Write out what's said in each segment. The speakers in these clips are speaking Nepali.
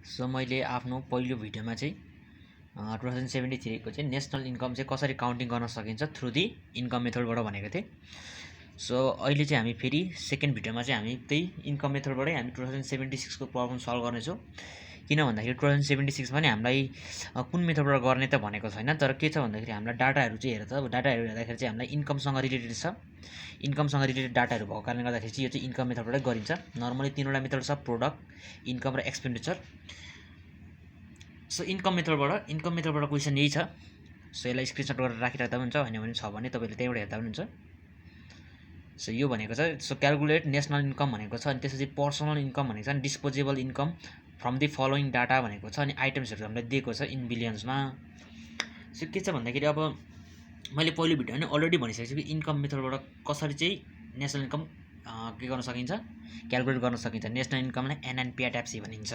सो मैले आफ्नो पहिलो भिडियोमा चाहिँ 2073 को चाहिँ नेसनल इन्कम चाहिँ कसरी काउन्टिङ गर्न सकिन्छ थ्रु दि इन्कम मेथडबाट भनेको थिएँ। सो अहिले चाहिँ हामी फेरि सेकेन्ड भिडियोमा चाहिँ हामी त्यही इन्कम मेथडबाटै हामी 2076 को प्रब्लम सल्भ गर्नेछौँ। किन भन्दाखेरि 2076 पनि हामीलाई कुन मेथडबाट गर्ने त भनेको छैन, तर के छ भन्दाखेरि हामीलाई डाटाहरू चाहिँ हेर्दा डाटाहरू हेर्दाखेरि चाहिँ हामीलाई इन्कमसँग रिलेटेड छ। इन्कमसँग रिलेटेड डाटाहरू भएको कारणले गर्दाखेरि चाहिँ यो चाहिँ इन्कम मेथडबाटै गरिन्छ। नर्मली तीनवटा मेथड छ, प्रोडक्ट, इन्कम र एक्सपेन्डिचर। सो इन्कम मेथडबाट क्वेसन यही छ। सो यसलाई स्क्रिनसट गरेर राखिराख्दा पनि हुन्छ, होइन भने छ भने तपाईँले त्यहीँबाट हेर्दा पनि हुन्छ। सो यो भनेको छ, सो क्यालकुलेट नेसनल इन्कम भनेको छ, अनि त्यसपछि पर्सनल इन्कम भनेको छ, अनि disposable income from the following data भनेको छ, अनि आइटम्सहरू हामीलाई दिएको छ इन बिलियन्समा। सो के छ भन्दाखेरि अब मैले पहिलो भिडियो नै अलरेडी भनिसकेको छु कि इन्कम मेथडबाट कसरी चाहिँ नेसनल इन्कम के गर्न सकिन्छ, क्यालकुलेट गर्न सकिन्छ। नेसनल इन्कमलाई NNPAT भनिन्छ।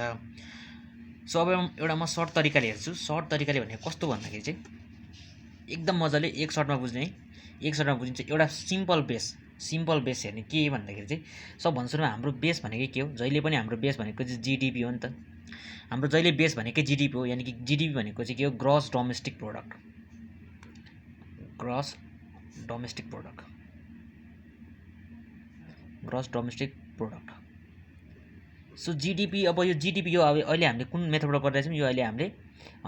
सो अब एउटा म सर्ट तरिकाले हेर्छु। सर्ट तरिकाले भनेको कस्तो भन्दाखेरि चाहिँ एकदम मजाले एक सर्टमा बुझ्ने है, एक सर्टमा बुझिन्छ। एउटा सिम्पल बेस हेर्ने के भन्दाखेरि चाहिँ सबभन्दा सुरुमा हाम्रो बेस भनेकै के हो, जहिले पनि हाम्रो बेस भनेको चाहिँ जिडिपी हो नि त। हाम्रो जहिले बेस भनेकै जिडिपी हो, यानि कि जिडिपी भनेको चाहिँ के हो, gross domestic product. So GDP, अब यो जिडिपी यो अब अहिले हामीले कुन मेथडबाट गरिरहेछौँ, यो अहिले हामीले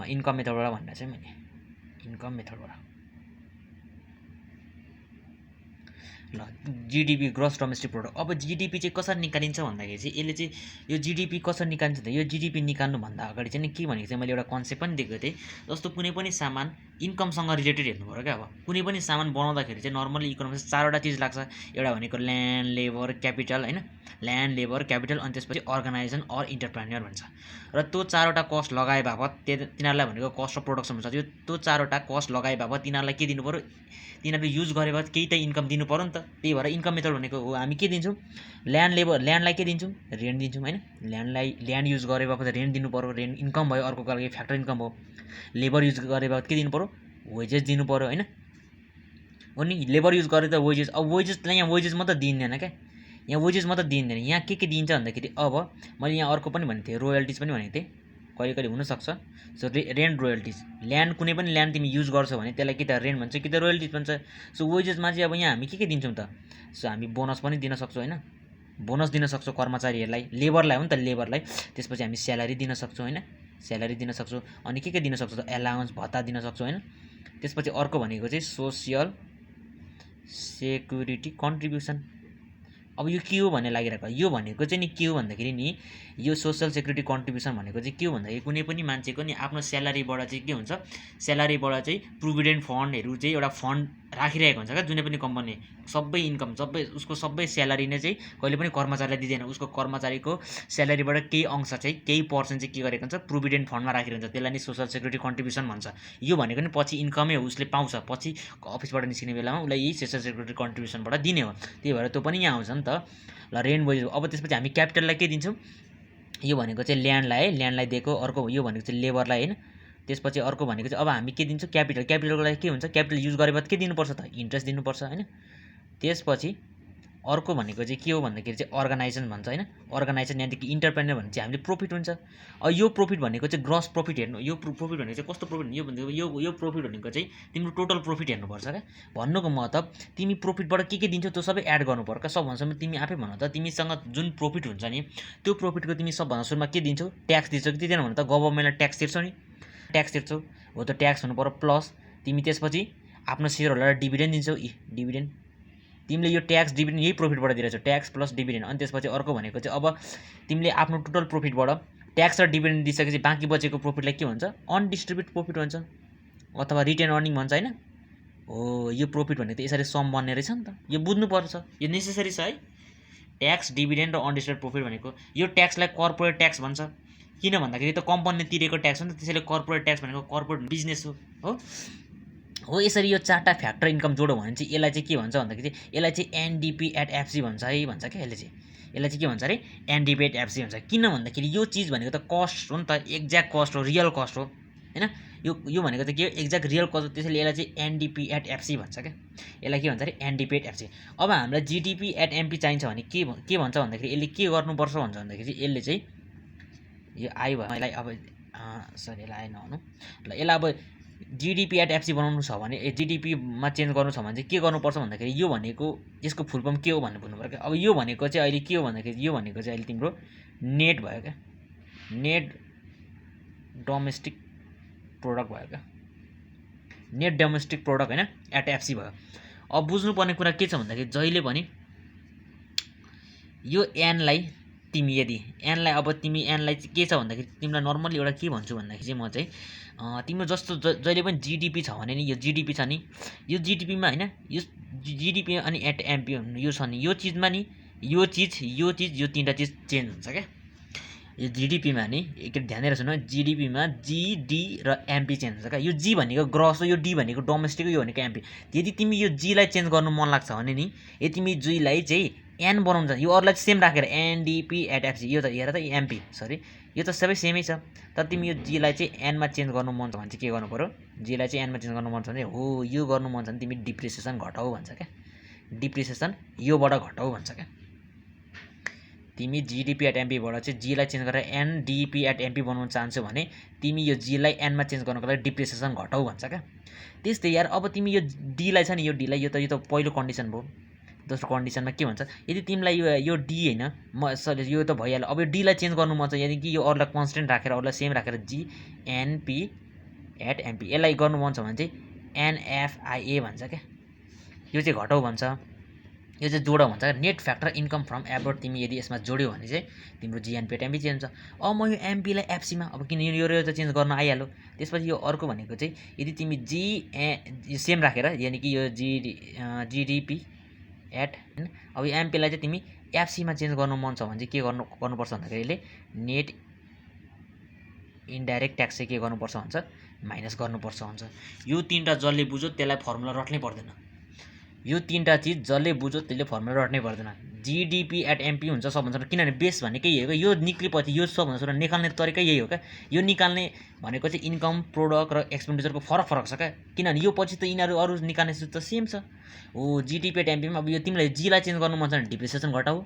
इन्कम मेथडबाट भनेर चाहिँ मैले इन्कम मेथडबाट ल जिडिपी ग्रस डोमेस्टिक प्रोडक्ट। अब जिडिपी चाहिँ कसरी निकालिन्छ भन्दाखेरि चाहिँ यसले चाहिँ यो जिडिपी कसरी निकालिन्छ त, यो जिडिपी निकाल्नुभन्दा अगाडि चाहिँ के भनेको चाहिँ मैले एउटा कन्सेप्ट पनि दिएको थिएँ। जस्तो कुनै पनि सामान इन्कमसँग रिलेटेड हेर्नु पऱ्यो क्या। अब कुनै पनि सामान बनाउँदाखेरि चाहिँ नर्मली इकोनोमिक्स चारवटा चिज लाग्छ। एउटा भनेको ल्यान्ड, लेबर, क्यापिटल, होइन, ल्यान्ड, लेबर, क्यापिटल, अनि त्यसपछि अर्गनाइजेसन अर इन्टरप्रेन्योर भन्छ। र त्यो चारवटा कस्ट लगाए बापत तिनीहरूलाई भनेको कस्ट अफ प्रोडक्सन भन्छ। त्यो चारवटा कस्ट लगाए बापत तिनीहरूलाई के दिनु पऱ्यो, तिनीहरूले युज गरे बापत केही त इन्कम दिनु पऱ्यो नि त। त्यही भएर इन्कम मेथड भनेको हो हामी के दिन्छौँ, ल्यान्डलाई के दिन्छौँ, रेन्ट दिन्छौँ, होइन। ल्यान्ड युज गरे बापत रेन्ट दिनु पऱ्यो, रेन्ट इन्कम भयो, अर्को खालको फ्याक्टर इन्कम हो। लेबर युज गरे बापत के दिनु पऱ्यो, वेजेस दिनु पऱ्यो, होइन। हो नि, लेबर युज गरे त वेजेस। अब वेजेसलाई यहाँ वेजेस मात्रै दिइँदैन क्या, यहाँ वेजेस मात्रै दिइँदैन, यहाँ के दिन्छ भन्दाखेरि अब मैले यहाँ अर्को पनि भनेको थिएँ, रोयल्टिज पनि भनेको थिएँ, कहिले कहिले हुनसक्छ। सो रेन्ट, रोयल्टिज, ल्यान्ड, कुनै पनि ल्यान्ड तिमी युज गर्छौ भने त्यसलाई कि त रेन्ट भन्छ कि त रोयल्टिज भन्छ। सो वेजेसमा चाहिँ अब यहाँ हामी के दिन्छौँ त, सो हामी बोनस पनि दिन सक्छौँ, होइन, बोनस दिन सक्छौँ कर्मचारीहरूलाई, लेबरलाई हो नि त, लेबरलाई। त्यसपछि हामी स्यालेरी दिन सक्छौँ, होइन, स्यालेरी दिन सक्छौँ। अनि के दिन सक्छौँ त, एलाउन्स, भत्ता दिन सक्छौँ, होइन। त्यसपछि अर्को भनेको चाहिँ सोसियल सेक्युरिटी कन्ट्रिब्युसन। अब यो के हो भन्ने लागिरहेको, यो भनेको चाहिँ नि के हो भन्दाखेरि नि, यो सोसियल सेक्युरिटी कन्ट्रिब्युसन भनेको चाहिँ के हो भन्दाखेरि कुनै पनि मान्छेको नि आफ्नो स्यालेरीबाट चाहिँ के हुन्छ, स्यालेरीबाट चाहिँ प्रोभिडेन्ट फन्डहरू चाहिँ एउटा फन्ड राखिरहेको हुन्छ क्या। जुनै पनि कम्पनी सबै इन्कम उसको सबै स्यालेरी नै चाहिँ कहिले पनि कर्मचारीलाई दिँदैन। उसको कर्मचारीको स्यालेरीबाट केही अंश चाहिँ, केही पर्सेन्ट चाहिँ के गरेको हुन्छ, प्रोभिडेन्ट फन्डमा राखिरहन्छ। त्यसलाई नै सोसियल सेक्युरिटी कन्ट्रिब्युसन भन्छ। यो भनेको नि पछि इन्कमै हो, उसले पाउँछ, पछि अफिसबाट निस्किने बेलामा उसलाई यही सोसियल सेक्युरिटी कन्ट्रिब्युसनबाट दिने हो। त्यही भएर त्यो पनि यहाँ आउँछ नि त। ल रेन्ट वेजेस। अब त्यसपछि हामी क्यापिटललाई के दिन्छौँ, यो भनेको चाहिँ ल्यान्डलाई है, ल्यान्डलाई दिएको। अर्को यो भनेको चाहिँ लेबरलाई, होइन। त्यसपछि अर्को भनेको चाहिँ अब हामी के दिन्छौँ, क्यापिटलको लागि के हुन्छ, क्यापिटल युज गरेपछि के दिनुपर्छ त, इन्ट्रेस्ट दिनुपर्छ, होइन। त्यसपछि अर्को भनेको चाहिँ के हो भन्दाखेरि चाहिँ अर्गनाइजेसन भन्छ, होइन। अर्गनाइजेसन यहाँदेखि इन्टरप्रेन्योर भने चाहिँ हामीले प्रफिट हुन्छ। यो प्रफिट भनेको चाहिँ ग्रस प्रफिट हेर्नु, यो प्रफिट भनेको चाहिँ कस्तो प्रफिट, यो भनेको यो प्रफिट भनेको चाहिँ तिम्रो टोटल प्रफिट हेर्नुपर्छ क्या। भन्नुको मतलब तिमी प्रफिटबाट के दिन्छौ त्यो सबै एड गर्नु पर्छ क्या। सबभन्दा सुरुमा तिमी आफै भन त, तिमीसँग जुन प्रफिट हुन्छ नि त्यो प्रफिटको तिमी सबभन्दा सुरुमा के दिन्छौ, ट्याक्स दिन्छौ कि दिँदैन भने त गभर्मेन्टलाई ट्याक्स तिर्छौ नि, ट्याक्स तिर्छौ हो त, ट्याक्स हुनु पर्यो। प्लस तिमी त्यसपछि आफ्नो सेयर होल्डरलाई डिभिडेन्ड दिन्छौ, डिभिडेन्ड। तिमीले यो ट्याक्स डिभिडेन्ड यही प्रफिटबाट दिइरहेछौ, ट्याक्स प्लस डिभिडेन्ड। अनि त्यसपछि अर्को भनेको चाहिँ अब तिमीले आफ्नो टोटल प्रफिटबाट ट्याक्स र डिभिडेन्ड दिइसकेपछि बाँकी बचेको प्रफिटलाई के भन्छ, अनडिस्ट्रिब्युटेड प्रफिट भन्छ, अथवा रिटेन अर्निङ भन्छ, होइन। हो, यो प्रफिट भनेको त यसरी सम बन्ने रहेछ नि त, यो बुझ्नुपर्छ, यो नेसेसरी छ है। ट्याक्स, डिभिडेन्ड र अनडिस्ट्रिब्युटेड प्रफिट भनेको यो ट्याक्सलाई कर्पोरेट ट्याक्स भन्छ। किन भन्दाखेरि त कम्पनीले तिरेको ट्याक्स हो नि त, त्यसैले कर्पोरेट ट्याक्स भनेको कर्पोरेट बिजनेस हो। यसरी यो चारवटा फ्याक्टर इन्कम जोड्यो भने चाहिँ यसलाई चाहिँ के भन्छ भन्दाखेरि चाहिँ यसलाई चाहिँ NDPAT भन्छ है, भन्छ क्या। यसलाई चाहिँ के भन्छ अरे, NDPAT भन्छ। किन भन्दाखेरि यो चिज भनेको त कस्ट हो नि त, एक्ज्याक्ट कस्ट हो, रियल कस्ट हो, होइन। यो भनेको त के हो, एक्ज्याक्ट रियल कस्ट हो। त्यसैले यसलाई चाहिँ NDPAT भन्छ क्या। यसलाई के भन्छ अरे, NDPAT। अब हामीलाई GDP@MP चाहिन्छ भने के भन्छ भन्दाखेरि यसले के गर्नुपर्छ भन्छ भन्दाखेरि चाहिँ यसले चाहिँ यो आई भयो यसलाई अब सरी यसलाई आई नहुनु ल यसलाई अब जिडिपी एट एफसी बनाउनु छ भने जिडिपीमा चेन्ज गर्नु छ भने चाहिँ के गर्नुपर्छ भन्दाखेरि यो भनेको यसको फुल फर्म के हो भन्ने बुझ्नु पऱ्यो क्या। अब यो भनेको चाहिँ अहिले के हो भन्दाखेरि यो भनेको चाहिँ अहिले तिम्रो नेट भयो क्या, नेट डोमेस्टिक प्रोडक्ट भयो क्या, नेट डोमेस्टिक प्रोडक्ट होइन एट एफसी भयो। अब बुझ्नुपर्ने कुरा के छ भन्दाखेरि जहिले पनि यो एनलाई तिमी यदि एनलाई अब तिमी एनलाई चाहिँ के छ भन्दाखेरि तिमीलाई नर्मली एउटा के भन्छु भन्दाखेरि चाहिँ म चाहिँ तिम्रो जस्तो जहिले पनि जिडिपी छ भने नि यो जिडिपी छ नि यो जिडिपीमा होइन यो जिडिपी अनि एट एमपी यो छ नि यो चिजमा नि यो चिज यो तिनवटा चिज चेन्ज हुन्छ क्या। यो जिडिपीमा नि एक ध्यान दिएर सुन, जिडिपीमा जिडी र एमपी चेन्ज हुन्छ क्या। यो जी भनेको ग्रस हो, यो डी भनेको डोमेस्टिक हो, यो भनेको एमपी। यदि तिमी यो जीलाई चेन्ज गर्नु मन लाग्छ भने नि यदि तिमी जीलाई चाहिँ एन बनाउँछ, यो अरूलाई सेम राखेर एनडिपी एट एफसी, यो त हेर त एमपी सरी यो त सबै सेमै छ, तर तिमी यो जीलाई चाहिँ एनमा चेन्ज गर्नु मन छ भने चाहिँ के गर्नु पऱ्यो, जीलाई चाहिँ एनमा चेन्ज गर्नु मन छ भने हो यो गर्नु मन छ भने तिमी डिप्रिसिएसन घटाऊ भन्छ क्या, डिप्रिसिएसन योबाट घटाऊ भन्छ क्या। तिमी जिडिपी एट एमपीबाट चाहिँ जीलाई चेन्ज गरेर एनडिपी एट एमपी बनाउन चाहन्छौ भने तिमी यो जीलाई एनमा चेन्ज गर्नको लागि डिप्रिसिएसन घटाऊ भन्छ क्या। त्यस्तै यार अब तिमी यो डीलाई छ नि यो डीलाई यो त पहिलो कन्डिसन भयो। दोस्रो कन्डिसनमा के भन्छ, यदि तिमीलाई यो डी होइन म सरी यो त भइहाल्यो, अब यो डीलाई चेन्ज गर्नु मन छ यदि कि यो अरूलाई कन्सटेन्ट राखेर अरूलाई सेम राखेर जी एनपी एट एमपी यसलाई गर्नु मन छ भने चाहिँ एनएफआइए भन्छ क्या, यो चाहिँ घटाउ भन्छ, यो चाहिँ जोड भन्छ। Net factor income from abroad तिमी यदि यसमा जोड्यो भने चाहिँ तिम्रो जिएनपी एट एमपी चेन्ज हुन्छ। अब म यो एमपीलाई एफसीमा अब किन यो त चेन्ज गर्न आइहाल्यो, त्यसपछि यो अर्को भनेको चाहिँ यदि तिमी सेम राखेर यानि कि यो जिडिपी एट होइन अब यो एमपीलाई चाहिँ तिमी एफसीमा चेन्ज गर्नु मन छ भने चाहिँ के गर्नुपर्छ भन्दाखेरि यसले नेट इन्डाइरेक्ट ट्याक्स चाहिँ के गर्नुपर्छ भन्छ माइनस गर्नुपर्छ भन्छ। यो तिनवटा जसले बुझ्यो त्यसलाई फर्मुला रट्नै पर्दैन, यो तिनवटा चिज जसले बुझ्यो त्यसले फर्मुला रट्नै पर्दैन। जिडिपी एट एमपी हुन्छ सबभन्दा किनभने बेस भनेकै यही हो, यो निक्लेपछि यो सबभन्दा सुरु निकाल्ने तरिका यही हो क्या। यो निकाल्ने भनेको चाहिँ इन्कम प्रोडक्ट र एक्सपेन्डिचरको फरक छ क्या, किनभने यो पछि त यिनीहरू अरू निकाल्ने सूत्र त सेम छ हो। जिडिपी एट एमपीमा अब यो तिमीलाई जीलाई चेन्ज गर्नु मन छ भने डिप्रिसिएसन घटाऊ,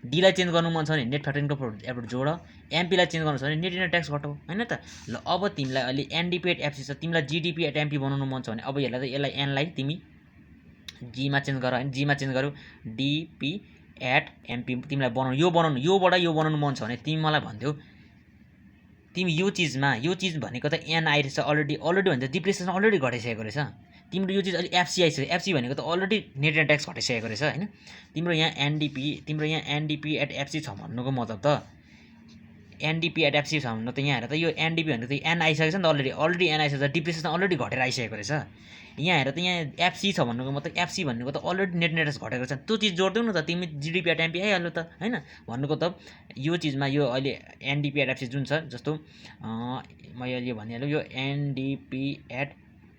डीलाई चेन्ज गर्नु मन छ भने नेट फ्याक्टर इन्कम एब्रोड जोड, एमपीलाई चेन्ज गर्नु छ भने नेट इनर ट्याक्स घटाऊ होइन त। ल अब तिमीलाई अहिले एनडिपी एट एफसी छ, तिमीलाई जिडिपी एट एमपी बनाउनु मन छ भने अब यसलाई एनलाई तिमी जीमा चेन्ज गर होइन, जीमा चेन्ज गर्यो डिपी एट एमपी तिमीलाई बनाउनु योबाट यो बनाउनु मन छ भने तिमी मलाई भन्थ्यौ तिमी यो चिज भनेको त एन आइरहेछ अलरेडी भन्छ डिप्रिसिएसन अलरेडी घटाइसकेको रहेछ, तिम्रो यो चिज अहिले एफसी आइसक्यो, एफसी भनेको त अलरेडी नेट एन्ड ट्याक्स घटाइसकेको रहेछ होइन। तिम्रो यहाँ एनडिपी एट एफसी छ भन्नुको मतलब त एनडिपी एट एफसी छ भन्नु त यहाँ हेर त यो एनडिपी भनेको त एन आइसकेको छ नि त अलरेडी एन आइसकेको छ, डिप्रिसिएसन अलरेडी घटेर आइसकेको रहेछ। यहाँ हेर त यहाँ एफसी छ भन्नुको मतलब एफसी भनेको त अलरेडी नेट ट्याक्स घटेको छ, त्यो चिज जोड्दैौ न त तिमी जिडिपी एट एमपी आइहाल्यो त होइन। भन्नुको त यो चिजमा यो अहिले एनडिपी एट एफसी जुन छ जस्तो मैले यो भनिहाल्यो यो एनडिपी एट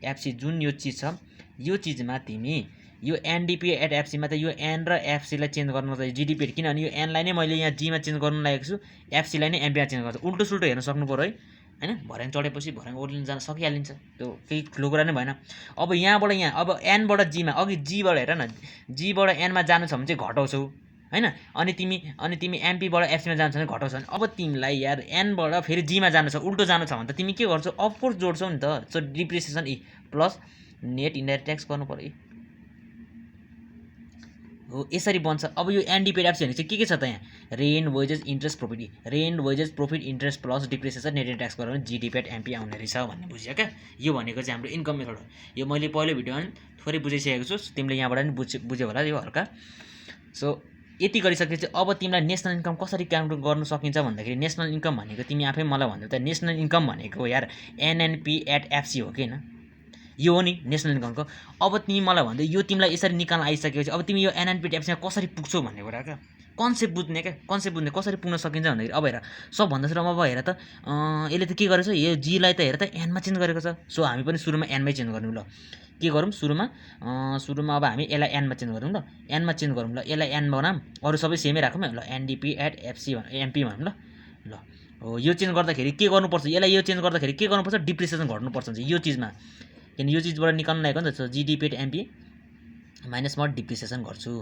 एफसी जुन यो चिज छ यो चिजमा तिमी यो एनडिपी एट एफसीमा त यो एन र एफसीलाई चेन्ज गर्नु त जिडिपी किनभने यो एनलाई नै मैले यहाँ जीमा चेन्ज गर्नु लागेको छु, एफसीलाई नै एमपीमा चेन्ज गर्छु, उल्टो सुल्टो हेर्न सक्नु पऱ्यो है होइन। भर्याङ चढेपछि भर्याङ ओर्लिन जान सकिहालिन्छ, त्यो केही ठुलो कुरा नै भएन। अब यहाँबाट यहाँ अब एनबाट जीमा अघि जीबाट हेर न जीबाट एनमा जानु छ भने चाहिँ घटाउँछौ होइन, अनि तिमी एमपीबाट एफसीमा जानु छ भने घटाउँछ भने अब तिमीलाई यार एनबाट फेरि जीमा जानु छ उल्टो जानु छ भने त तिमी के गर्छौ अफकोर्स जोड्छौ नि त, so depreciation plus net indirect tax गर्नु पऱ्यो हो, यसरी बन्छ। अब यो एनडिपी एट एफसी भनेको चाहिँ के छ त यहाँ rent wages interest profit interest plus depreciation net indirect tax गरेर जिडिपी एट एमपी आउने रहेछ भन्ने बुझ्यो क्या। यो भनेको चाहिँ हाम्रो इन्कम मेथड हो, यो मैले पहिलो भिडियोमा थोरै बुझाइसकेको छु, तिमीले यहाँबाट पनि बुझ्यो होला यो हल्का। सो यति गरिसकेपछि अब तिमीलाई नेसनल इन्कम कसरी क्याल्कुलेट गर्न सकिन्छ भन्दाखेरि नेसनल इन्कम भनेको तिमी आफै मलाई भन्दै त नेसनल इन्कम भनेको यार एनएनपी एट एफसी हो कि होइन, यो हो नि नेसनल इन्कमको। अब तिमी मलाई भन्दै यो तिमीलाई यसरी निकाल्न आइसकेपछि अब तिमी यो एनएनपी एट एफसीमा कसरी पुग्छौ भन्ने कुरा क्या, कन्सेप्ट बुझ्ने कसरी पुग्न सकिन्छ भन्दाखेरि अब हेर सबभन्दा सुरुमा अब हेर त यसले त के गरेछ यो जीलाई त हेर त एनमा चेन्ज गरेको छ, सो हामी पनि सुरुमा एनमै चेन्ज गरौँ ल, के गरौँ सुरुमा अब हामी यसलाई एनमा चेन्ज गरौँ ल, एनमा चेन्ज गरौँ ल, यसलाई एन बनाऊँ अरू सबै सेमै राखौँ ल, एनडिपी एट एफसी एमपी भनौँ ल हो। यो चेन्ज गर्दाखेरि के गर्नुपर्छ, यसलाई यो चेन्ज गर्दाखेरि के गर्नुपर्छ डिप्रिसिएसन घट्नुपर्छ यो चिजमा, किन यो चिजबाट निकाल्नु लागेको नि त जिडिपी एट एमपी माइनस म डिप्रिसिएसन गर्छु।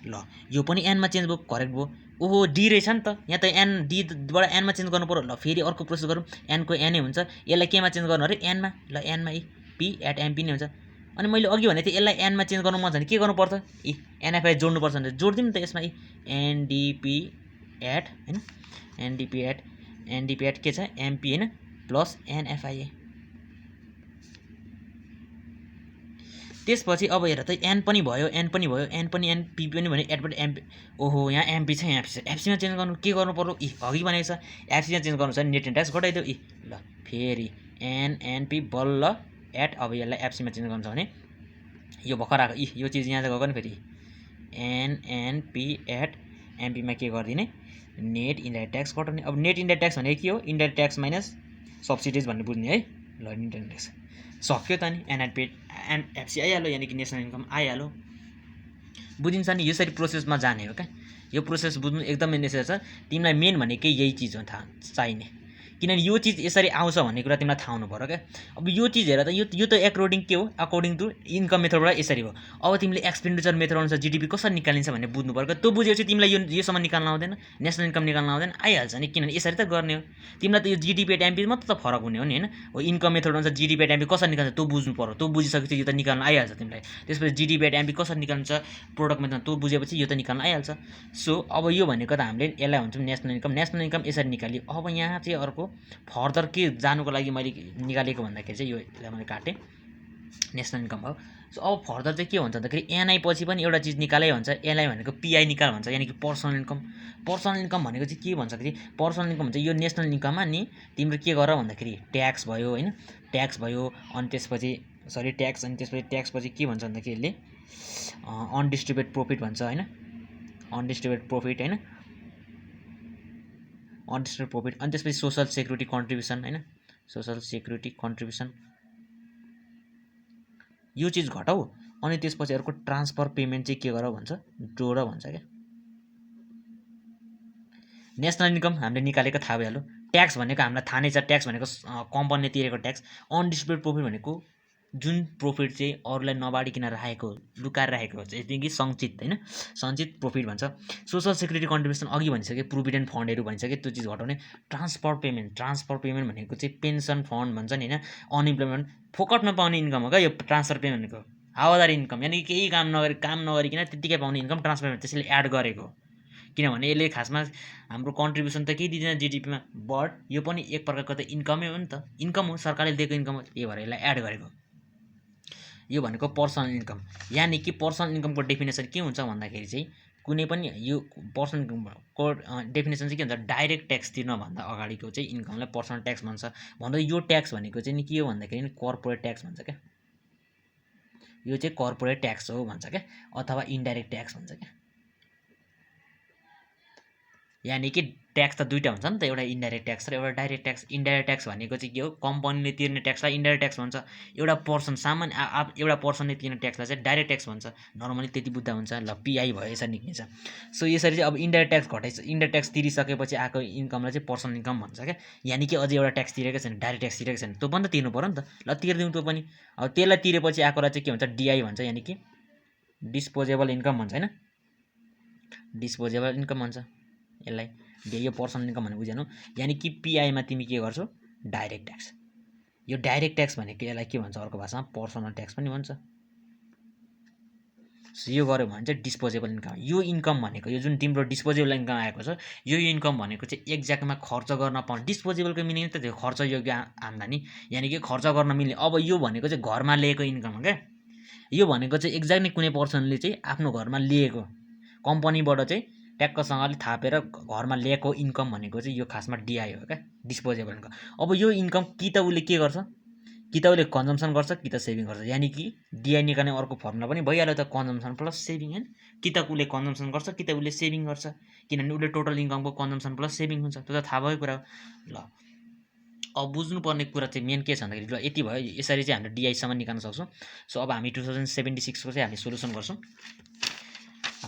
ल यो पनि एनमा चेन्ज भयो, करेक्ट भयो। ओहो डी रहेछ नि त, यहाँ त एन डीबाट एनमा चेन्ज गर्नु पर्यो। ल फेरि अर्को प्रोसेस गरौँ, एनको एनै हुन्छ, यसलाई केमा चेन्ज गर्नु अरे, एनमा। ल एनमा पी एट एमपी नै हुन्छ। अनि मैले अघि भनेको थिएँ यसलाई एनमा चेन्ज गर्नु मन छ भने के गर्नुपर्छ, एनएफआई जोड्नुपर्छ भने जोडिदिउँ नि त यसमा। एनडिपी एट होइन, एनडिपी एट के छ एमपी होइन, प्लस एनएफआई। त्यसपछि अब हेर त एन पनि भयो, एन पनि भयो, एन पनि एन पी पनि भयो, एटबाट एमपी। ओहो यहाँ एमपी छ, यहाँ एफसी छ। एफसीमा चेन्ज गर्नु के गर्नु पर्यो, अघि भनेको छ एफसीमा चेन्ज गर्नु छ नेट इन्डेक्स घटाइदेऊ। ल फेरि एनएनपी बल्ल एट, अब यसलाई एफसीमा चेन्ज गर्नु छ भने यो भर्खर आएको यो चिज यहाँ गएको नि फेरि एनएनपी एट एमपीमा के गरिदिने, नेट इन्डाइरेक्ट ट्याक्स घटाउने। अब नेट इन्डाइरेक्ट ट्याक्स भनेको के हो, इन्डाइरेक्ट ट्याक्स माइनस सब्सिडिज भन्ने बुझ्ने है। ल इन्डाइरेक्ट ट्याक्स सक्यो त नि, एनएनपी एफसी आइहाल्यो, यानि कि नेसनल इन्कम आइहाल्यो। बुझिन्छ नि, यसरी प्रोसेसमा जाने हो क्या। यो प्रोसेस बुझ्नु एकदमै नेसेसरी छ। तिमीलाई मेन भनेकै यही चिज हो थाहा चाहिने, किनभने यो चिज यसरी आउँछ भन्ने कुरा तिमीलाई थाहा हुनु पऱ्यो क्या। अब यो चिज हेर त, यो त एकोर्डिङ के हो, अकर्डिङ टु इन्कम मेथडबाट यसरी हो। अब तिमीले एक्सपेन्डिचर मेथड अनुसार जिडिपी कसरी निकालिन्छ भन्ने बुझ्नु पऱ्यो। त्यो बुझेपछि तिमीलाई योसम्म निकाल्न आउँदैन, नेसनल इन्कम निकाल्न आउँदैन, आइहाल्छ नि, किनभने यसरी त गर्ने हो। तिमीलाई त यो जिडिपी एट एमपी मात्र त फरक हुने हो नि होइन। हो इन्कम मेथड अनुसार जिडिपी एट एमपी कसरी निकाल्छ त्यो बुझ्नु पऱ्यो। त्यो बुझिसकेपछि यो त निकाल्न आइहाल्छ तिमीलाई। त्यसपछि जिडिपी एट एमपी कसरी निकाल्छ प्रोडक्ट मेथड त्यो बुझेपछि यो त निकाल्न आइहाल्छ। सो अब यो भनेको त हामीले यसलाई भन्छौँ नेसनल इन्कम। नेसनल इन्कम यसरी निकालियो। अब यहाँ चाहिँ अर्को फर्दर के जानुको लागि मैले निकालेको भन्दाखेरि चाहिँ यो मैले काटेँ, नेसनल इन्कम हो। सो अब फर्दर चाहिँ के हुन्छ भन्दाखेरि एनआई पछि पनि एउटा चिज निकालै भन्छ, एनआई भनेको पिआई निकाल भन्छ, यानि कि पर्सनल इन्कम। पर्सनल इन्कम भनेको चाहिँ के भन्दाखेरि पर्सनल इन्कम भन्छ यो नेसनल इन्कममा नि तिम्रो के गर भन्दाखेरि ट्याक्स भयो होइन, ट्याक्स भयो, अनि त्यसपछि ट्याक्स, अनि त्यसपछि ट्याक्सपछि के भन्छ भन्दाखेरि यसले अनडिस्ट्रिब्युटेड प्रफिट भन्छ होइन, अनडिस्ट्रिब्युटेड प्रफिट होइन, अनडिस्ट्रिब्युटेड प्रफिट। अनि त्यसपछि सोसल सेक्युरिटी कन्ट्रिब्युसन होइन, सोसल सेक्युरिटी कन्ट्रिब्युसन यो चिज घटाऊ। अनि त्यसपछि अर्को ट्रान्सफर पेमेन्ट चाहिँ के गर भन्छ, जोड भन्छ क्या। नेसनल इन्कम हामीले निकालेको थाहा भइहाल्यो। ट्याक्स भनेको हामीलाई थाहा नै छ, ट्याक्स भनेको कम्पनीले तिरेको ट्याक्स। अनडिस्ट्रिब्युटेड प्रफिट भनेको जुन प्रफिट चाहिँ अरूलाई नबाडिकन राखेको, लुकाएर राखेको हुन्छ, यति कि सञ्चित होइन, सञ्चित प्रफिट भन्छ। सोसल सेक्युरिटी कन्ट्रिब्युसन अघि भनिसक्यो, प्रोभिडेन्ट फन्डहरू भनिसक्यो, त्यो चिज घटाउने। ट्रान्सफर पेमेन्ट, ट्रान्सफर पेमेन्ट भनेको चाहिँ पेन्सन फन्ड भन्छ नि होइन, अनइम्प्लोइमेन्ट फोकटमा पाउने इन्कम हो क्या यो ट्रान्सफर पेमेन्ट भनेको। हावादारी इन्कम यानि केही काम नगरिकन त्यत्तिकै पाउने इन्कम ट्रान्सफर पेमेन्ट, त्यसैले एड गरेको। किनभने यसले खासमा हाम्रो कन्ट्रिब्युसन त केही दिँदैन जिडिपीमा, बट यो पनि एक प्रकारको त इन्कमै हो नि त, इन्कम हो, सरकारले दिएको इन्कम हो, त्यही भएर यसलाई एड गरेको। यो भनेको पर्सनल इन्कम। यानि कि पर्सनल इन्कमको डेफिनेसन के हुन्छ भन्दाखेरि चाहिँ कुनै पनि यो पर्सनल इन्कमको डेफिनेसन चाहिँ के हुन्छ, डाइरेक्ट ट्याक्स तिर्नभन्दा अगाडिको चाहिँ इन्कमलाई पर्सनल ट्याक्स भन्छ। भन्दा यो ट्याक्स भनेको चाहिँ नि के हो भन्दाखेरि कर्पोरेट ट्याक्स भन्छ क्या, यो चाहिँ कर्पोरेट ट्याक्स हो भन्छ क्या, अथवा इन्डाइरेक्ट ट्याक्स भन्छ क्या। यानि कि ट्याक्स त दुईवटा हुन्छ नि त, एउटा इन्डाइरेक्ट ट्याक्स र एउटा डाइरेक्ट ट्याक्स। इन्डाइरेक्ट ट्याक्स भनेको चाहिँ के हो, कम्पनीले तिर्ने ट्याक्सलाई इन्डाइरेक्ट ट्याक्स भन्छ। एउटा पर्सन सामान्य एउटा पर्सनले तिर्ने ट्याक्सलाई चाहिँ डाइरेक्ट ट्याक्स भन्छ। नर्मली त्यति बुझ्दा हुन्छ। ल पिआई भयो, यसरी निक्लिन्छ। सो यसरी चाहिँ अब इन्डाइरेक्ट ट्याक्स घटाइन्छ, इन्डाइरेक्ट ट्याक्स तिरिसकेपछि आएको इन्कमलाई चाहिँ पर्सनल इन्कम भन्छ क्या। यानि कि अझै एउटा ट्याक्स तिरेको छैन, डाइरेक्ट ट्याक्स तिरेको छैन, त्यो पनि त तिर्नु पऱ्यो नि त। ल तिर्दिउँ त्यो पनि। अब त्यसलाई तिरेपछि आएकोलाई चाहिँ के भन्छ, डिआई भन्छ, यानि कि डिस्पोजेबल इन्कम भन्छ होइन, डिस्पोजेबल इन्कम भन्छ यसलाई। यो पर्सनल इन्कम भनेर बुझ्नु। यानि कि पिआईमा तिमी के गर्छौ, डाइरेक्ट ट्याक्स। यो डाइरेक्ट ट्याक्स भनेको यसलाई के भन्छ अर्को भाषामा, पर्सनल ट्याक्स पनि भन्छ। सो यो गऱ्यो भने चाहिँ डिस्पोजेबल इन्कम। यो इन्कम भनेको यो जुन तिम्रो डिस्पोजेबल इन्कम आएको छ, यो इन्कम भनेको चाहिँ एक्ज्याक्टमा खर्च गर्न पाउने। डिस्पोजेबलको मिनिङ त त्यो खर्च योग्य आम्दानी, यानि कि खर्च गर्न मिल्ने। अब यो भनेको चाहिँ घरमा लिएको इन्कम हो क्या। यो भनेको चाहिँ एक्ज्याक्टली कुनै पर्सनले चाहिँ आफ्नो घरमा लिएको, कम्पनीबाट चाहिँ ट्याक्कसँगले थापेर घरमा ल्याएको इन्कम भनेको चाहिँ यो खासमा डिआई हो क्या, डिस्पोजेबल इन्कम। अब यो इन्कम कि त उसले के गर्छ, कि त उसले कन्जम्सन गर्छ, कि त सेभिङ गर्छ। यानि कि डिआई निकाल्ने अर्को फर्मुला पनि भइहाल्यो त, कन्जम्सन प्लस सेभिङ होइन। कि त उसले कन्जम्सन गर्छ, कि त उसले सेभिङ गर्छ, किनभने उसले टोटल इन्कमको कन्जम्सन प्लस सेभिङ हुन्छ, त्यो त थाहा भएको कुरा हो। ल अब बुझ्नुपर्ने कुरा चाहिँ मेन के छ भन्दाखेरि, ल यति भयो, यसरी चाहिँ हामीले डिआईसम्म निकाल्न सक्छौँ। सो अब हामी 2076को चाहिँ हामी सोल्युसन गर्छौँ।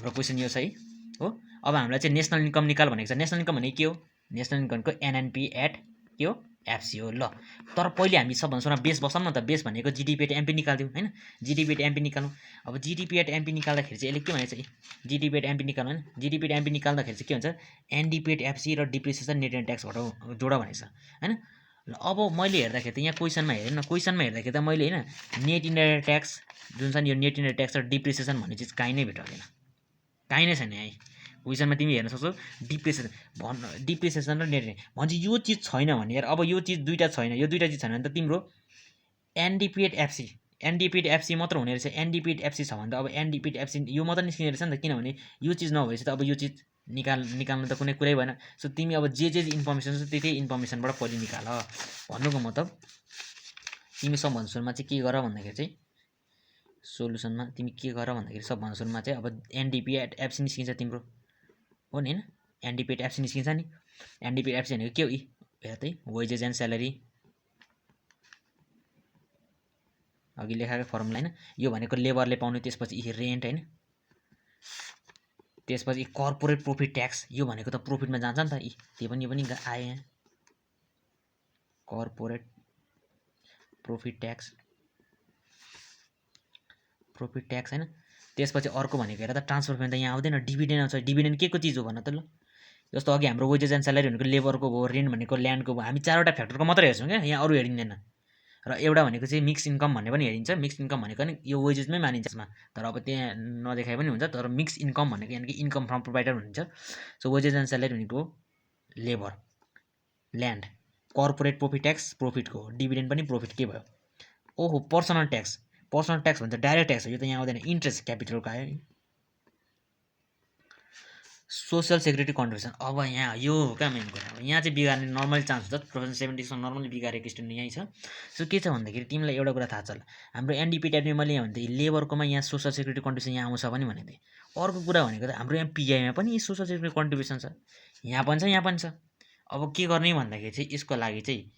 हाम्रो क्वेसन यो छ है हो। अब हामीलाई चाहिँ नेसनल इन्कम निकाल भनेको छ। नेसनल इन्कम भनेको के हो, नेसनल इन्कमको एनएनपी एट के हो, एफसी हो। ल तर पहिले हामी सबभन्दा सुरुमा बेस बसाउँ न त। बेस भनेको जिडिपी एट एमपी निकाल्दिउँ हैन, जिडिपी एट एमपी निकाल्नु। अब जिडिपी एट एमपी निकाल्दाखेरि चाहिँ यसले के भनेको छ, जिडिपी एट एमपी निकाल्नु हैन, जिडिपी एट एमपी निकाल्दाखेरि चाहिँ के हुन्छ, एनडिपी एट एफसी र डिप्रिसिएसन नेट एन्ड ट्याक्स घटाउ जोड भनेको छ हैन। ल अब मैले हेर्दाखेरि त यहाँ क्वेसनमा हेरेँ न, क्वेसनमा हेर्दाखेरि त मैले हैन नेट इन्डाइरेक्ट ट्याक्स जुन छ नि, यो नेट इन्डाइरेक्ट ट्याक्स र डिप्रिसिएसन भन्ने चिज कहीँ नै भेटाउँदैन, कहीँ नै छैन है। क्वेसनमा तिमी हेर्न सक्छौ डिप्रिसिएसन र नेट भन्छ यो चिज छैन भने यार, अब यो चिज दुईटा छैन, यो दुईटा चिज छैन भने त तिम्रो एनडिपी एट एफसी मात्र हुने रहेछ। एनडिपी एट एफसी छ भने त अब एनडिपी एट एफसी यो मात्र निस्किने रहेछ नि त, किनभने यो चिज नभएपछि त अब यो चिज निकाल्नु त कुनै कुरै भएन। सो तिमी अब जे इन्फर्मेसन छ त्यही इन्फर्मेसनबाट पहिले निकाल भन्नुको मतलब। तिमी सबभन्दा सुरुमा चाहिँ के गर भन्दाखेरि चाहिँ सोलुसनमा तिमी के गर भन्दाखेरि सबभन्दा सुरुमा चाहिँ अब एनडिपी एट एफसी निस्किन्छ तिम्रो हो नि हैन, एनडिपी एट एफसी निस्किन्छ नि। एनडिपी एट एफसी भनेको के हो, हेर त वेजेस एन्ड स्यालेरी अघि लेखाएको फर्मुला हैन, यो भनेको लेबरले पाउने, त्यसपछि रेन्ट हैन, त्यसपछि कर्पोरेट प्रॉफिट ट्याक्स, यो भनेको त प्रॉफिटमा जान्छ नि त, त्यो पनि यो पनि आए यहाँ कर्पोरेट प्रॉफिट ट्याक्स हैन। त्यसपछि अर्को भनेको हेर त ट्रान्सफर पेमेन्ट त यहाँ आउँदैन, डिभिडेन्ड आउँछ। डिभिडेन्ड के को चिज हो भन त ल। जस्तो अघि हाम्रो वेजेस एन्ड स्यालेरी भनेको लेबरको भयो, रेन्ट भनेको ल्यान्डको भयो, हामी चारवटा फ्याक्टरको मात्रै हेर्छौँ क्या, यहाँ अरू हेरिँदैन। र एउटा भनेको चाहिँ मिक्स इन्कम भन्ने पनि हेरिन्छ। मिक्स इन्कम भनेको नि यो वेजेसमै मानिन्छ यसमा, तर अब त्यहाँ नदेखाए पनि हुन्छ। तर मिक्स इन्कम भनेको यानि कि इन्कम फ्रम प्रोभाइडर भनिन्छ। सो वेजेस एन्ड स्यालेरी भनेको labour, land, corporate profit tax प्रॉफिटको, डिभिडेन्ड पनि प्रॉफिटकै भयो। ओहो पर्सनल ट्याक्स भन्छ डाइरेक्ट ट्याक्स हो, यो त यहाँ आउँदैन। इन्ट्रेस्ट क्यापिटलको आयो। सोसियल सेक्युरिटी कन्ट्रिब्युसन, अब यहाँ यो हो क्या मेन कुरा। अब यहाँ चाहिँ बिगार्ने नर्मली चान्स हुन्छ, 2076 नर्मली बिगारेको स्टुडेन्ट यहीँ छ। सो के छ भन्दाखेरि तिमीलाई एउटा कुरा थाहा छ होला, हाम्रो एनडिपी टाइपले मैले यहाँ भन्दै लेबरकोमा यहाँ सोसियल सेक्युरिटी कन्ट्रिब्युसन यहाँ आउँछ पनि भनेको थिएँ। अर्को कुरा भनेको त हाम्रो यहाँ पिआईमा पनि सोसियल सेक्युरिटी कन्ट्रिब्युसन छ, यहाँ पनि छ, यहाँ पनि छ। अब के गर्ने भन्दाखेरि चाहिँ यसको लागि चाहिँ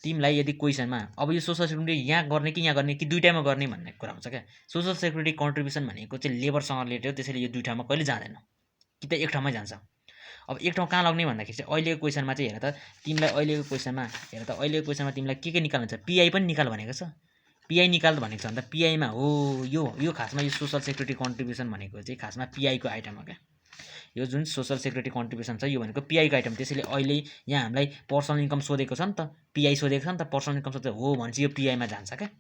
तिमीलाई यदि क्वेसनमा अब यो सोसियल सेक्युरिटी यहाँ गर्ने कि यहाँ गर्ने कि दुईटामा गर्ने भन्ने कुरा हुन्छ क्या। सोसियल सेक्युरिटी कन्ट्रिब्युसन भनेको चाहिँ लेबरसँग रिलेटेड हो, त्यसैले यो दुईटामा कहिले जाँदैन, कि त एक ठाउँमै जान्छ। अब एक ठाउँ कहाँ लग्ने भन्दाखेरि चाहिँ अहिलेको क्वेसनमा चाहिँ हेर त तिमीलाई अहिलेको क्वेसनमा तिमीलाई के निकाल्नु छ, पिआई पनि निकाल भनेको छ। पिआई निकाल भनेको छ भने त पिआईमा हो यो खासमा यो सोसियल सेक्युरिटी कन्ट्रिब्युसन भनेको चाहिँ खासमा पिआईको आइटम हो क्या। यो जुन सोसियल सेक्युरिटी कन्ट्रिब्युसन छ यो भनेको पिआईको आइटम। त्यसैले अहिले यहाँ हामीलाई पर्सनल इन्कम सोधेको छ नि त, पिआई सोधेको छ नि त, पर्सनल इन्कम सोधेको हो भने चाहिँ यो पिआईमा जान्छ क्या।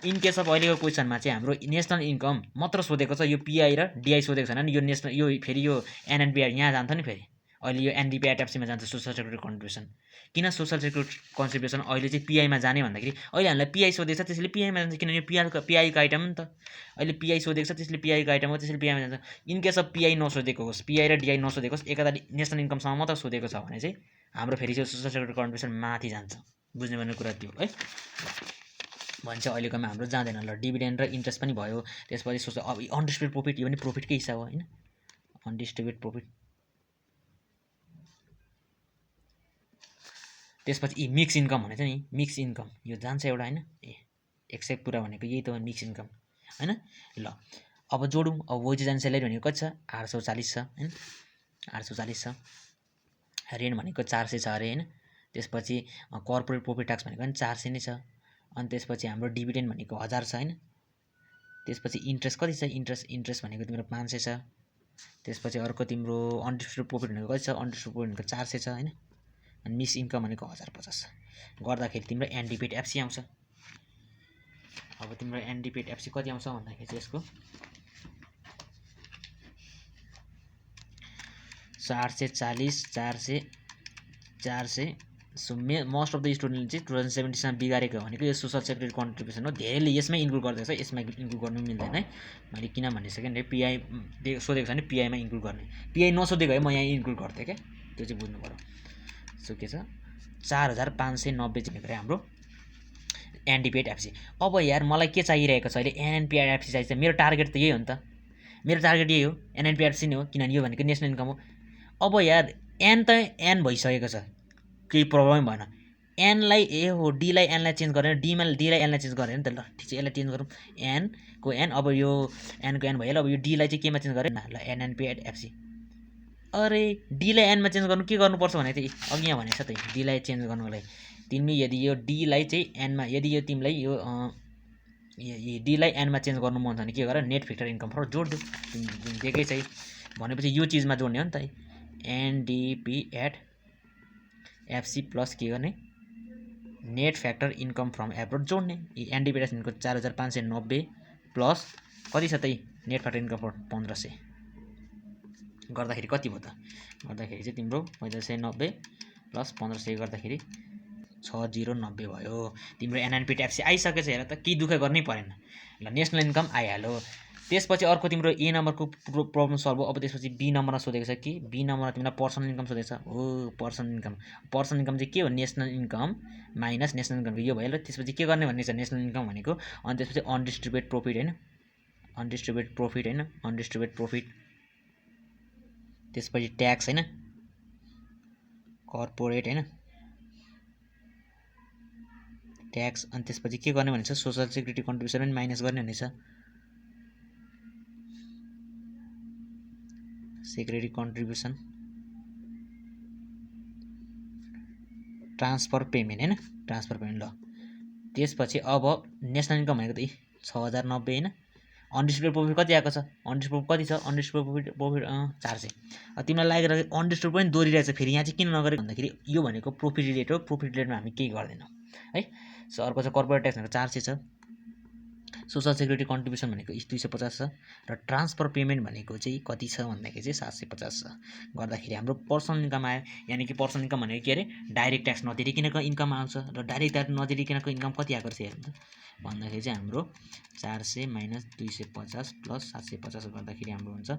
इन केस अफ अहिलेको क्वेसनमा चाहिँ हाम्रो नेसनल इन्कम मात्र सोधेको छ, यो पिआई र डिआई सोधेको छैन नि। यो नेसनल यो फेरि यो एनएनपिआर यहाँ जान्छ नि, फेरि अहिले यो एनडिपी एटएफसीमा जान्छ सोसियल सेक्युरिटी कन्ट्रिब्युसन। किन सोसियल सेक्युरिटी कन्ट्रिब्युसन अहिले चाहिँ पिआईमा जाने भन्दाखेरि अहिले हामीलाई पिआई सोधेको छ त्यसले पिआईमा जान्छ, किनभने यो पिआईको आइटम नि त। अहिले पिआई सोधेको छ त्यसले पिआईको आइटम हो, त्यसले पिआईमा जान्छ। इन केस अफ पिआई नसोधेको होस्, पिआई र डिआई नसोधेको होस्, एकताली नेसनल इन्कमसँग मात्र सोधेको छ भने चाहिँ हाम्रो फेरि चाहिँ सोसियल सेक्युरिटी कन्ट्रिब्युसन माथि जान्छ। बुझ्ने भन्ने कुरा त्यो है भन्छ। अहिलेकोमा हाम्रो जाँदैन। ल डिभिडेन्ड र इन्ट्रेस्ट पनि भयो, त्यसपछि सोच अब अनडिस्ट्रिब्युटेड प्रॉफिट, यो पनि प्रॉफिटकै हिस्सा हो हैन, अनडिस्ट्रिब्युटेड प्रॉफिट। त्यसपछि मिक्स इन्कम भनेको नि, मिक्स इन्कम यो जान्छ एउटा हैन, एक्सेप्ट कुरा भनेको यही त हो मिक्स इन्कम हैन। ल अब जोडौँ। अब वेजेस एन्ड स्यालेरी भनेको कति छ, 840 छ हैन, 840 छ। रेन्ट भनेको 400 छ अरे हैन। त्यसपछि कर्पोरेट प्रॉफिट ट्याक्स भनेको पनि 400 नै छ। अनि त्यसपछि हाम्रो डिभिडेन्ड भनेको 1000 छ हैन। त्यसपछि इन्ट्रेस्ट कति छ, इन्ट्रेस्ट भनेको तिम्रो 500 छ। त्यसपछि अर्को तिम्रो अनडिस्ट्रिब्युटेड प्रॉफिट भनेको कति छ, अनडिस्ट्रिब्युटेड प्रॉफिट भनेको 400 छ हैन। अनि मिक्स इन्कम भनेको 1050 गर्दाखेरि तिम्रो एनडिपी एफसी आउँछ। अब तिम्रो एनडिपी एफसी कति आउँछ भन्दाखेरि चाहिँ यसको 440 400 सो मोस्ट अफ द स्टुडेन्टले चाहिँ 2070 बिगारेको भनेको यो सोसियल सेक्युरिटी कन्ट्रिब्युसन हो। धेरैले यसमै इन्क्लुड गर्दैछ, यसमा इन्क्लुड गर्नु मिल्दैन है। मैले किन भनिसकेँ भने पिआई सोधेको छ भने पिआईमा इन्क्लुड गर्ने, पिआई नसोधेको है म यहाँ इन्क्लुड गर्थेँ क्या, त्यो चाहिँ बुझ्नु पऱ्यो। सो के छ 4590 चाहिँ भनेको हाम्रो एनडिपी एफसी। अब यार मलाई के चाहिरहेको छ अहिले, एनएनपी एफसी चाहिन्छ। मेरो टार्गेट त यही हो नि त, मेरो टार्गेट यही हो, एनएनपी एफसी नै हो, किनभने यो भनेको नेसनल इन्कम हो। अब यार एन त एन भइसकेको छ, केही प्रब्लमै भएन। एनलाई हो डीलाई एनलाई चेन्ज गरेर, डीलाई एनलाई चेन्ज गरेर नि त। ल ठिक छ, यसलाई चेन्ज गरौँ, एनको एन। अब यो एनको एन भयो। अब यो डीलाई चाहिँ केमा चेन्ज गरेँ ल, एनएनपी एफसी अरे डीलाई एनमा चेन्ज गर्नु के गर्नुपर्छ भने चाहिँ अघि यहाँ भनेको छ त डीलाई चेन्ज गर्नुको लागि तिमीले यदि यो डीलाई चाहिँ एनमा यदि यो तिमीलाई यो डीलाई एनमा चेन्ज गर्नु मन छ भने के गर नेट फिक्टर इन्कम फर जोडिदेऊ दिएकै चाहिँ भनेपछि यो चिजमा जोड्ने हो नि त एनडिपी एट एफसी प्लस के गर्ने net factor income from abroad जोड्ने एनडिपी एट इन्कम 4590 प्लस कति छ त नेट फ्याक्टर इन्कम फर 1500 गर्दाखेरि कति भयो त गर्दाखेरि चाहिँ तिम्रो 4590 प्लस 1500 गर्दाखेरि 6090 भयो तिम्रो एनएनपी ट्याक्सी आइसकेछ हेर त केही दुःख गर्नै परेन ल नेसनल इन्कम आइहाल्यो त्यसपछि अर्को तिम्रो ए नम्बरको प्रब्लम सल्भ हो अब त्यसपछि बी नम्बरमा सोधेको छ कि बी नम्बरमा तिमीलाई पर्सनल इन्कम सोधेको छ हो पर्सनल इन्कम चाहिँ के हो national income minus national income यो भयो ल त्यसपछि के गर्ने भन्ने छ नेसनल इन्कम भनेको अनि त्यसपछि अनडिस्ट्रिब्युटेड प्रॉफिट हैन अनडिस्ट्रिब्युटेड प्रॉफिट त्यसपछि ट्याक्स हैन कर्पोरेट हैन ट्याक्स अनि त्यसपछि के गर्ने भनेछ सोशल सेक्युरिटी कन्ट्रिब्युसन पनि माइनस गर्ने भनेछ सेक्युरिटी कन्ट्रिब्युसन ट्रान्सफर पेमेन्ट हैन ट्रान्सफर पेमेन्ट ल त्यसपछि अब नेसनल इन्कम भनेको त 6090 हैन अनडिस्ट्रिब्युटेड प्रॉफिट कति आएको छ अनडिस्ट्रिब्युटेड कति छ अनडिस्ट्रिब्युटेड प्रॉफिट 400 तिमीलाई लागेर अनडिस्ट्रिब्युटेड पनि दोहोरिरहेछ फेरि यहाँ चाहिँ किन नगरेको भन्दाखेरि यो भनेको प्रॉफिट रिलेटेड हो प्रॉफिट रिलेटेडमा हामी केही गर्दैनौँ है सो अर्को छ कर्पोरेट ट्याक्स भनेको 400 छ सोशल सेक्युरिटी कन्ट्रिब्युसन भनेको 250 छ र ट्रान्सफर पेमेन्ट भनेको चाहिँ कति छ भन्दाखेरि चाहिँ 750 छ गर्दाखेरि हाम्रो पर्सनल इन्कम आयो यानी कि पर्सनल इन्कम भनेको के अरे डाइरेक्ट ट्याक्स नतिरिकनको इन्कम आउँछ र डाइरेक्ट ट्याक्स नतिरिकनको इन्कम कति आएको छ हेर्नु त भन्दाखेरि चाहिँ हाम्रो 400 माइनस 250 प्लस 750 गर्दाखेरि हाम्रो हुन्छ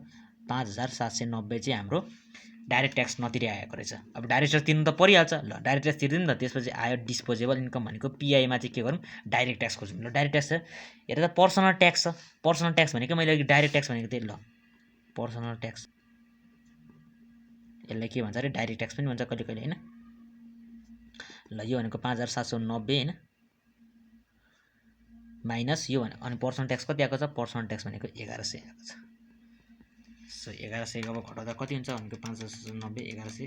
5790 चाहिँ हाम्रो डाइरेक्ट ट्याक्स नतिरी आएको रहेछ अब डाइरेक्ट ट्याक्स तिर्नु त परिहाल्छ ल डाइरेक्ट ट्याक्स तिर्दिनु नि त त्यसपछि आयो डिस्पोजेबल इन्कम भनेको पीआईमा चाहिँ के गरौँ डाइरेक्ट ट्याक्स खोजौँ ल डाइरेक्ट ट्याक्स हेर त पर्सनल ट्याक्स छ पर्सनल ट्याक्स भनेको मैले अघि डाइरेक्ट ट्याक्स भनेको थिएँ ल पर्सनल ट्याक्स यसलाई के भन्छ अरे डाइरेक्ट ट्याक्स पनि भन्छ कहिले कहिले हैन ल यो भनेको 5790 हैन माइनस यो भने अनि पर्सनल ट्याक्स कति आएको छ पर्सनल ट्याक्स भनेको 1100 आएको छ सो 1100 अब घटाउँदा कति हुन्छ भनेको 5790 1100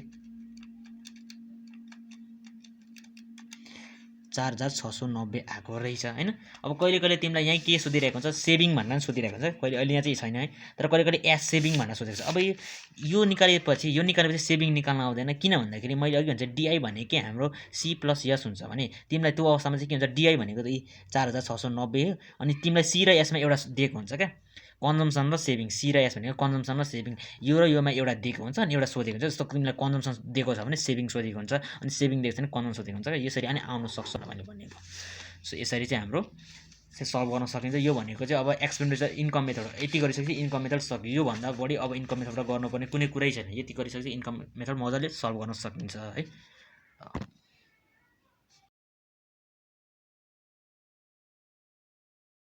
4690 आएको रहेछ हैन अब कहिले कहिले तिमीलाई यहाँ के सोधिरहेको हुन्छ सेभिङ भनेर सोधिरहेको हुन्छ कहिले अहिले यहाँ चाहिँ छैन है तर कहिले कहिले एस सेभिङ भनेर सोधेको छ अब यो निकालेपछि सेभिङ निकाल्न आउँदैन किन भन्दाखेरि मैले अघि भन्छ डिआई भनेकै हाम्रो सी प्लस यस हुन्छ भने तिमीलाई त्यो अवस्थामा चाहिँ के हुन्छ डिआई भनेको त 4690 हो अनि तिमीलाई सी र एसमा एउटा दिएको हुन्छ क्या कन्जम्सन र सेभिङ सी र एस भनेको कन्जम्सन र सेभिङ यो र योमा एउटा दिएको हुन्छ अनि एउटा सोधेको हुन्छ जस्तो तिमीलाई कन्जम्सन दिएको छ भने सेभिङ सोधेको हुन्छ अनि सेभिङ दिएको छ भने कन्जम्सन सोधेको हुन्छ यसरी अनि आउन सक्छ भने भनेको सो यसरी चाहिँ हाम्रो सल्भ गर्न सकिन्छ यो भनेको चाहिँ अब एक्सपेन्डिचर इन्कम मेथड यति गरिसकेपछि इन्कम मेथड सक्यो यो भन्दा बढी अब इन्कम मेथडबाट गर्नुपर्ने कुनै कुरै छैन यति गरिसकेपछि इन्कम मेथड मजाले सल्भ गर्न सकिन्छ है